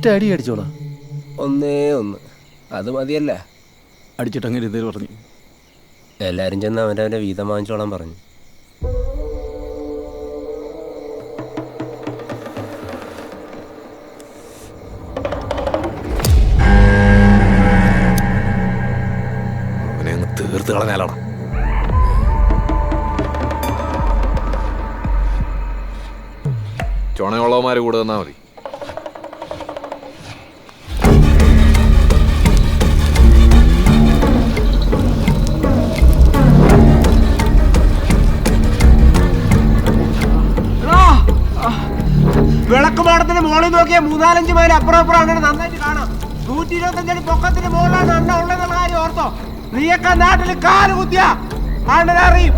ഒറ്റ അടി അടിച്ചോളാം. ഒന്നേ ഒന്ന്, അത് മതിയല്ല. അടിച്ചിട്ട് അങ്ങനെ ഇതേ പറഞ്ഞു. എല്ലാവരും ചെന്ന് അവരവൻ്റെ വീതം വാങ്ങിച്ചോളാൻ പറഞ്ഞു. അവനെ അങ്ങ് തീർത്ത് കളഞ്ഞാലാണ്. ചുണയുള്ളവന്മാർ കൂടെ തന്നാൽ മതി. വിളക്കുമാടത്തിന് മുകളിൽ നോക്കിയാൽ 3-4 മൈൽ അപ്പുറം അങ്ങനെ നന്നായിട്ട് കാണാം. 125 അടി പൊക്കത്തിന് മുകളിലാണ് അണ്ണ ഉള്ളതെന്നുള്ള കാര്യം ഓർത്തോ. നീയൊക്കെ നാട്ടിൽ കാല് കുത്തിയാ അണ്ണനറിയും.